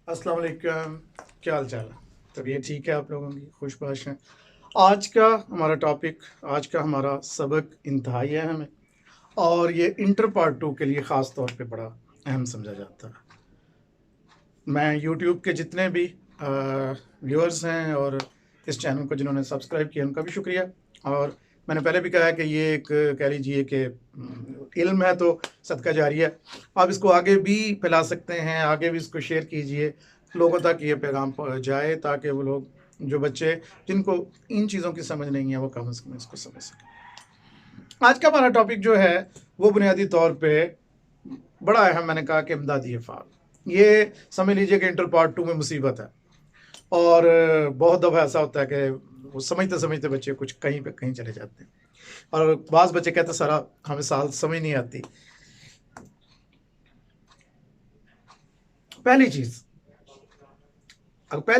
अस्सलाम वालेकुम। क्या हाल चाल है? तबीयत ठीक है आप लोगों की? खुशबाश हैं? आज का हमारा टॉपिक, आज का हमारा सबक इंतहाई अहम है और ये इंटर पार्ट 2 के लिए ख़ास तौर पे बड़ा अहम समझा जाता है। मैं यूट्यूब के जितने भी व्यूअर्स हैं और इस चैनल को जिन्होंने सब्सक्राइब किया उनका भी शुक्रिया। और मैंने पहले भी कहा है कि ये एक कह लीजिए कि इल्म है तो सदका जारिया है। आप इसको आगे भी फैला सकते हैं, आगे भी इसको शेयर कीजिए, लोगों तक ये पैगाम जाए ताकि वो लोग, जो बच्चे जिनको इन चीज़ों की समझ नहीं है, वो कम से कम इसको समझ सकें। आज का हमारा टॉपिक जो है वो बुनियादी तौर पे बड़ा अहम, मैंने कहा कि इमदादी अफ़ाल। ये समझ लीजिए कि इंटर पार्ट 2 में मुसीबत है और बहुत दफ़ा ऐसा होता है कि वो समझते समझते बच्चे कुछ कहीं पे कहीं चले जाते हैं और बाज़ बच्चे कहते हैं सारा हमें साल समझ नहीं आती। पहली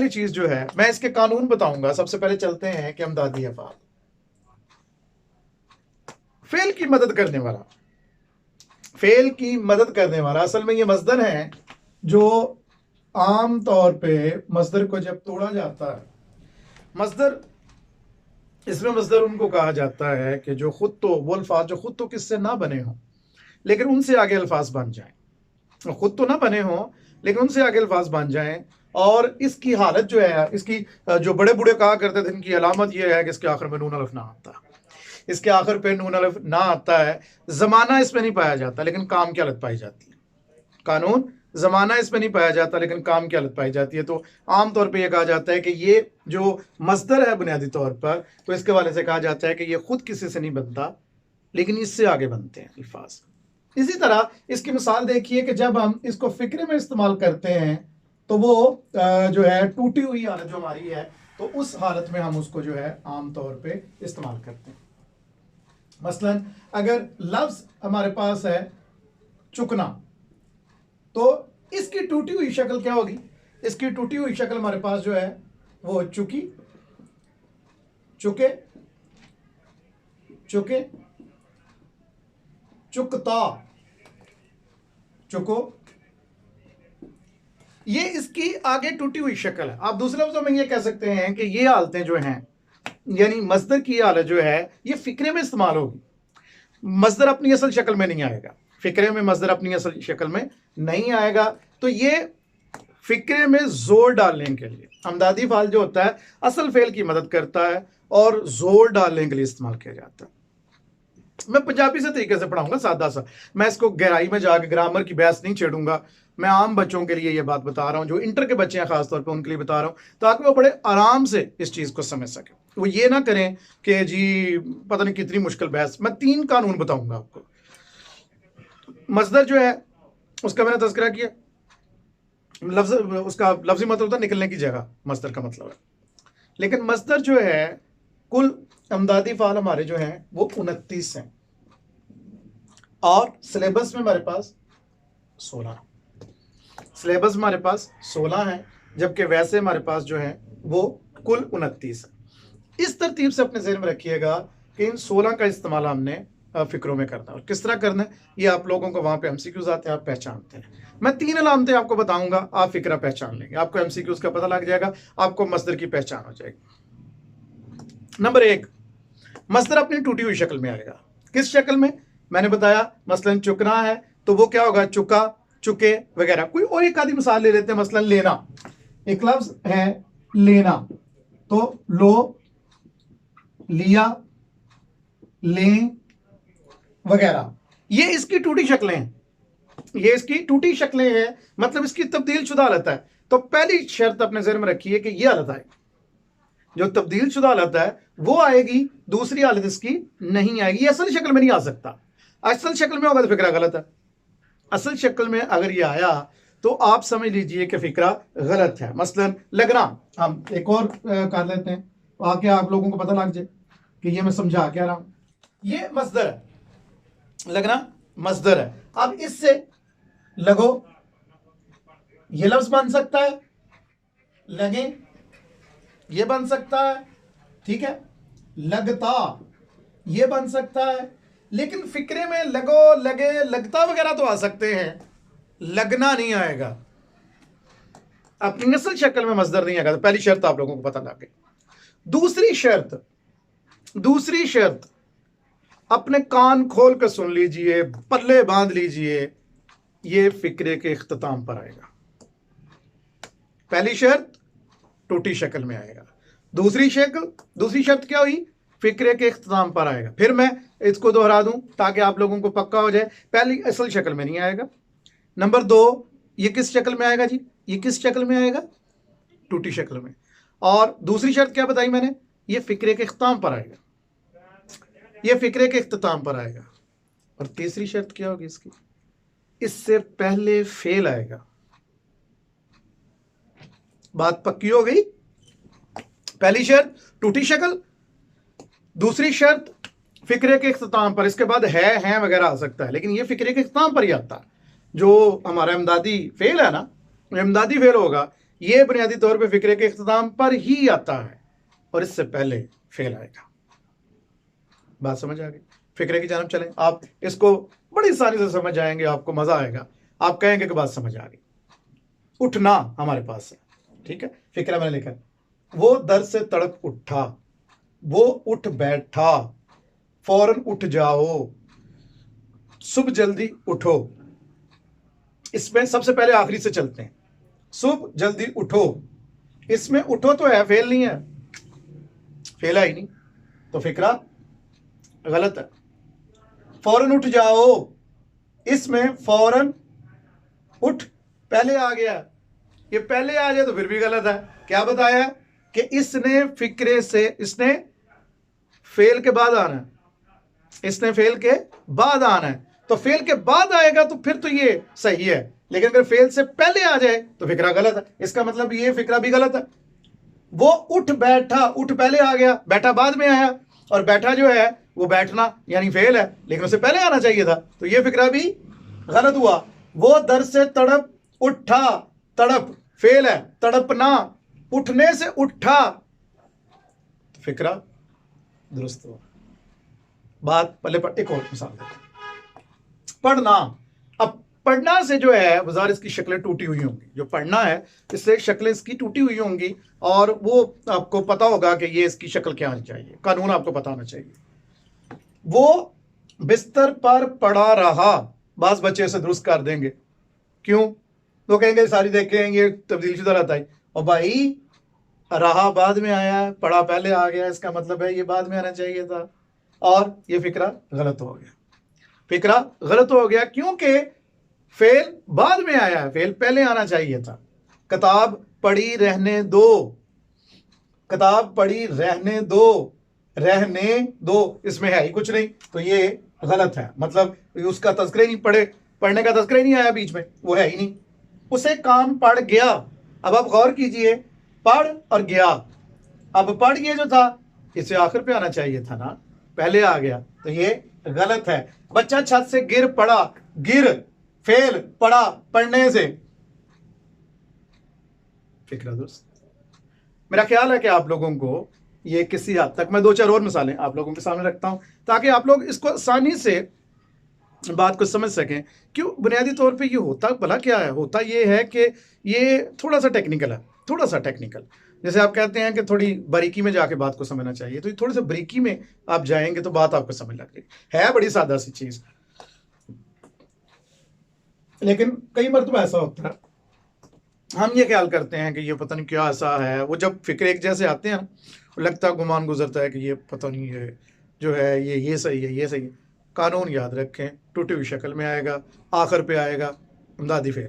चीज़ जो है, मैं इसके कानून बताऊंगा। सबसे पहले चलते हैं कि इमदादी अफ़ाल, फेल की मदद करने वाला, फेल की मदद करने वाला असल में ये मस्दर है जो आम तौर पे मस्दर को जब तोड़ा जाता है, मस्दर, इसमें मस्दर उनको कहा जाता है कि जो खुद तो वो अल्फाज जो खुद तो किससे ना बने हों लेकिन उनसे आगे अल्फाज बन जाएं, खुद तो ना बने हों लेकिन उनसे आगे अल्फाज बन जाएं। और इसकी हालत जो है, इसकी जो बड़े बूढ़े कहा करते थे, इनकी अलामत यह है कि इसके आखिर में नून अलिफ ना आता, इसके आखिर पे नून अलिफ ना आता है। जमाना इसमें नहीं पाया जाता लेकिन काम की हालत पाई जाती है। कानून, जमाना इसमें नहीं पाया जाता लेकिन काम की हालत पाई जाती है। तो आमतौर पर यह कहा जाता है कि ये जो मस्दर है बुनियादी तौर पर, तो इसके वाले से कहा जाता है कि ये खुद किसी से नहीं बनता लेकिन इससे आगे बनते हैं अल्फाज। इसी तरह इसकी मिसाल देखिए कि जब हम इसको फिक्रे में इस्तेमाल करते हैं तो वो जो है टूटी हुई हालत जो हमारी है, तो उस हालत में हम उसको जो है आमतौर पे इस्तेमाल करते हैं। मसलन अगर लफ्ज हमारे पास है चुकना, तो इसकी टूटी हुई शक्ल क्या होगी? इसकी टूटी हुई शक्ल हमारे पास जो है वो चुकी, चुके, चुके, चुकता, चुको, ये इसकी आगे टूटी हुई शक्ल है। आप दूसरे लफ्जों में ये कह सकते हैं कि ये हालतें जो हैं, यानी मस्दर की हालत जो है ये फिक्रे में इस्तेमाल होगी, मस्दर अपनी असल शक्ल में नहीं आएगा। फिक्रे में मस्दर अपनी असल शक्ल में नहीं आएगा। तो ये फिक्रे में जोर डालने के लिए अमदादी फाल जो होता है असल फेल की मदद करता है और जोर डालने के लिए इस्तेमाल किया जाता है। मैं पंजाबी से तरीके से पढ़ाऊंगा, सादा सा, मैं इसको गहराई में जाकर ग्रामर की बहस नहीं छेड़ूंगा। मैं आम बच्चों के लिए ये बात बता रहा हूँ, जो इंटर के बच्चे हैं खासतौर पर उनके लिए बता रहा हूँ, ताकि वो बड़े आराम से इस चीज़ को समझ सके। वो ये ना करें कि जी पता नहीं कितनी मुश्किल बहस। मैं 3 कानून बताऊंगा आपको। मजदर जो है उसका मैंने तज़किरा किया, लफ्ज उसका लफ्जी मतलब होता है निकलने की जगह, मजदर का मतलब है। लेकिन मजदर जो है, कुल अमदादी फाल हमारे जो हैं वो 29 हैं और सिलेबस में हमारे पास 16, सिलेबस हमारे पास 16 है, जबकि वैसे हमारे पास जो है वो कुल 29 है। इस तरतीब से अपने ज़हन में रखिएगा कि इन 16 का इस्तेमाल हमने फिक्रों में करना है। और किस तरह करना है ये आप लोगों को वहाँ पे MCQs आते हैं, आप पहचानते हैं। मैं 3 अलामतें आपको बताऊंगा, आप फिक्रा पहचान लेंगे, आपको MCQs का पता लग जाएगा, आपको मस्दर की पहचान हो जाएगी। नंबर 1, मस्दर अपनी टूटी हुई शक्ल में आएगा। किस शक्ल में? मैंने बताया मसलन चुकना है तो वो क्या होगा? चुका, चुके वगैरह। कोई और एक आधी मिसाल ले लेते हैं, मसलन लेना। एक लफ्ज है लेना, तो लो, लिया, लें वगैरह। ये इसकी टूटी शक्लें हैं, ये इसकी टूटी शक्लें हैं, मतलब इसकी तब्दील शुदा हालत है। तो पहली शर्त अपने ज़हन में रखिए कि यह हालत आएगी, जो तब्दील शुदा हालत है वो आएगी, दूसरी हालत इसकी नहीं आएगी। ये असल शक्ल में नहीं आ सकता। असल शक्ल में होगा तो फिक्रा गलत है। असल शक्ल में अगर ये आया तो आप समझ लीजिए कि फिक्रा गलत है। मसलन लगना, हम एक और कर लेते हैं आके आप लोगों को पता लग जाए कि ये मैं समझा क्या रहा हूं। ये मस्दर है, लगना मस्दर है। अब इससे लगो, ये लफ्ज बन सकता है, लगे ये बन सकता है, ठीक है, लगता ये बन सकता है। लेकिन फिक्रे में लगो, लगे, लगता वगैरह तो आ सकते हैं, लगना नहीं आएगा। अपनी असल शक्ल में मजदर नहीं आएगा। तो पहली शर्त आप लोगों को पता लग गई। दूसरी शर्त अपने कान खोल कर सुन लीजिए, पल्ले बांध लीजिए, ये फिक्रे के इख्तिताम पर आएगा। पहली शर्त टूटी शक्ल में आएगा, दूसरी शर्त क्या हुई? फिक्रे के इख्तिताम पर आएगा। फिर मैं इसको दोहरा दूं ताकि आप लोगों को पक्का हो जाए। पहली, असल शक्ल में नहीं आएगा। नंबर 2, ये किस शक्ल में आएगा जी? ये किस शक्ल में आएगा? टूटी शक्ल में। और दूसरी शर्त क्या बताई मैंने? ये फिक्रे के इख्तिताम पर आएगा, ये फिक्रे के इख्तिताम पर आएगा। और तीसरी शर्त क्या होगी इसकी? इससे पहले फेल आएगा। बात पक्की हो गई? पहली शर्त टूटी शक्ल, दूसरी शर्त फिक्रे के इख्तिताम पर। इसके बाद है वगैरह आ सकता है, लेकिन ये फिक्रे के इख्तिताम पर ही आता है। जो हमारा इमदादी फेल है ना, इमदादी फेल होगा, ये बुनियादी तौर पे फिक्रे के इख्तिताम पर ही आता है और इससे पहले फेल आएगा। बात समझ आ गई? फिक्रे की जानब चलें। आप इसको बड़ी आसानी से समझ जाएंगे, आपको मजा आएगा। आप कहेंगे कि बात समझ आ गई। उठना हमारे पास है, ठीक है? फिक्रा मैंने लिखा, वो दर से तड़प उठा, वो उठ बैठा, फौरन उठ जाओ, सुबह जल्दी उठो। इसमें सबसे पहले आखिरी से चलते हैं। सुबह जल्दी उठो, इसमें उठो तो है, फेल नहीं है, फेल है ही नहीं, तो फिक्रा गलत है। फौरन उठ जाओ, इसमें फौरन उठ पहले आ गया, ये पहले आ जाए तो फिर भी गलत है। क्या बताया कि इसने फिक्रे से, इसने फेल के बाद आना है, इसने फेल के बाद आना है। तो फेल के बाद आएगा तो फिर तो ये सही है, लेकिन अगर फेल से पहले आ जाए तो फिक्रा गलत है। इसका मतलब ये फिक्रा भी गलत है। वो उठ बैठा, उठ पहले आ गया, बैठा बाद में आया, और बैठा जो है वो बैठना यानी फेल है, लेकिन उससे पहले आना चाहिए था, तो ये फिक्रा भी गलत हुआ। वो दर से तड़प उठा, तड़प फेल है, तड़पना उठने से उठा, तो फिक्रा दुरुस्त हुआ। बात पहले पर एक और मिसाल देखो, पढ़ना। अब पढ़ना से जो है बाजार इसकी शक्लें टूटी हुई होंगी, जो पढ़ना है इससे शक्लें इसकी टूटी हुई होंगी, और वो आपको पता होगा कि ये इसकी शक्ल क्या होनी चाहिए, कानून आपको पता होना चाहिए। वो बिस्तर पर पड़ा रहा, बास बच्चे से दुरुस्त कर देंगे, क्यों? तो कहेंगे सारी देखें ये तब्दील शुदा रहता है, और भाई रहा बाद में आया, पढ़ा पहले आ गया, इसका मतलब है ये बाद में आना चाहिए था, और ये फिक्रा गलत हो गया। फिक्रा गलत हो गया क्योंकि फेल बाद में आया है, फेल पहले आना चाहिए था। किताब पढ़ी रहने दो, किताब पढ़ी रहने दो, रहने दो, इसमें है ही कुछ नहीं, तो ये गलत है। मतलब उसका तज़किरा नहीं, पढ़ने का तज़किरा नहीं आया बीच में, वो है ही नहीं। उसे काम पड़ गया। अब आप गौर कीजिए, पढ़ और गया, अब पढ़ गया जो था इसे आखिर पे आना चाहिए था ना, पहले आ गया, तो ये गलत है। बच्चा छत से गिर पड़ा, गिर फेल, पड़ा पढ़ने से, फिक्रा दुरुस्त। मेरा ख्याल है कि आप लोगों को ये किसी हद तक, मैं 2-4 और मिसालें आप लोगों के सामने रखता हूं ताकि आप लोग इसको आसानी से बात को समझ सकें। क्यों बुनियादी तौर पे ये होता भला क्या है? होता ये है कि ये थोड़ा सा टेक्निकल है, थोड़ा सा टेक्निकल। जैसे आप कहते हैं कि थोड़ी बारीकी में जाके बात को समझना चाहिए, तो थोड़ी सी बारीकी में आप जाएंगे तो बात आपको समझ लग जाएगी। है बड़ी सादा सी चीज, लेकिन कई मरतबा ऐसा होता है हम ये ख्याल करते हैं कि ये पता नहीं क्या ऐसा है। वो जब फिक्रे एक जैसे आते हैं ना, लगता है, गुमान गुजरता है कि ये पता नहीं है जो है ये सही है, ये सही है। कानून याद रखें, टूटी हुई शक्ल में आएगा, आखिर पे आएगा इमदादी फेल,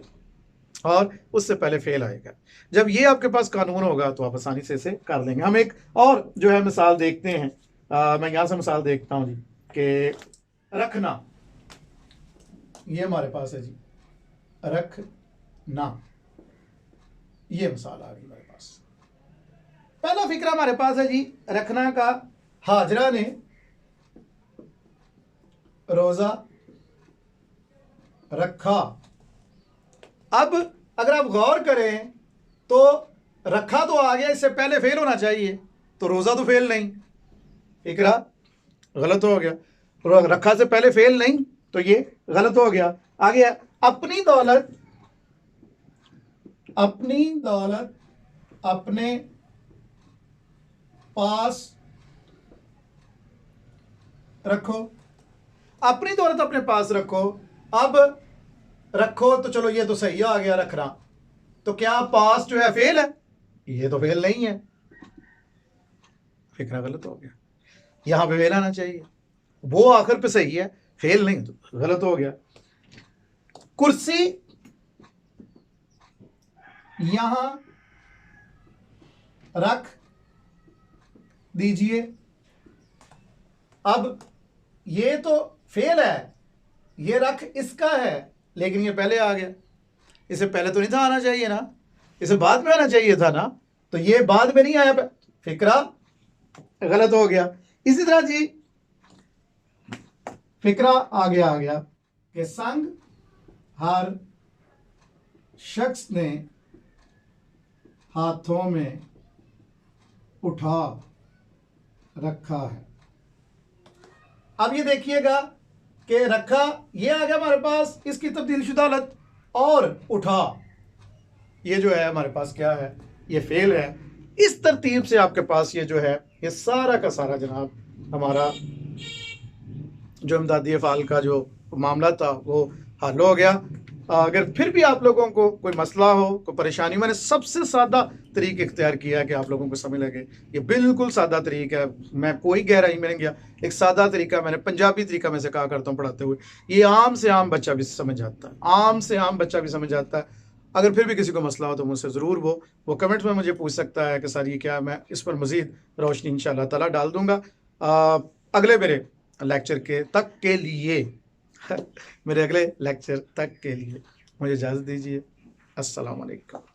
और उससे पहले फेल आएगा। जब ये आपके पास कानून होगा तो आप आसानी से इसे कर लेंगे। हम एक और जो है मिसाल देखते हैं। मैं यहाँ से मिसाल देखता हूँ जी कि रखना, ये हमारे पास है जी, रखना, ये मिसाल आ गई हमारे पास। पहला फिक्रा हमारे पास है जी, रखना का। हाजरा ने रोजा रखा। अब अगर आप गौर करें तो रखा तो आ गया, इससे पहले फेल होना चाहिए, तो रोजा तो फेल नहीं, फिक्रा गलत हो गया। रखा से पहले फेल नहीं तो ये गलत हो गया। आ गया अपनी दौलत अपनी दौलत अपने पास रखो। अपनी दौलत अपने पास रखो। अब रखो तो चलो ये तो सही आ गया रखना, तो क्या पास जो है फेल है? ये तो फेल नहीं है, फिक्रा गलत हो गया। यहां पे फेल आना चाहिए, वो आखिर पे सही है, फेल नहीं तो गलत हो गया। कुर्सी यहां रख दीजिए। अब ये तो फेल है, ये रख इसका है, लेकिन ये पहले आ गया। इसे पहले तो नहीं था आना चाहिए ना, इसे बाद में आना चाहिए था ना, तो ये बाद में नहीं आया, फिक्रा गलत हो गया। इसी तरह जी फिक्रा आ गया कि संग हर शख्स ने हाथों में उठा रखा है। अब ये देखिएगा कि रखा ये आ गया हमारे पास, इसकी तब्दीलशुदा हालत, और उठा ये जो है हमारे पास क्या है, ये फेल है। इस तरतीब से आपके पास ये जो है ये सारा का सारा जनाब हमारा जो इमदादी अफ़ाल का जो मामला था वो हल हो गया। अगर फिर भी आप लोगों को कोई मसला हो, कोई परेशानी, मैंने सबसे सादा तरीक़ इख्तियार किया है कि आप लोगों को समझ लगे। ये बिल्कुल सादा तरीक़ा है, मैं कोई गहराई में नहीं गया, एक सादा तरीका मैंने पंजाबी तरीका में से कहा करता हूँ पढ़ाते हुए। ये आम से आम बच्चा भी समझ आता है, आम से आम बच्चा भी समझ आता है। अगर फिर भी किसी को मसला हो तो मुझसे ज़रूर वो कमेंट्स में मुझे पूछ सकता है कि सर ये क्या है, मैं इस पर मज़ीद रोशनी इंशाअल्लाह ताला डाल दूँगा। अगले मेरे लेक्चर के तक के लिए मेरे अगले लेक्चर तक के लिए मुझे इजाज़त दीजिए। अस्सलाम वालेकुम।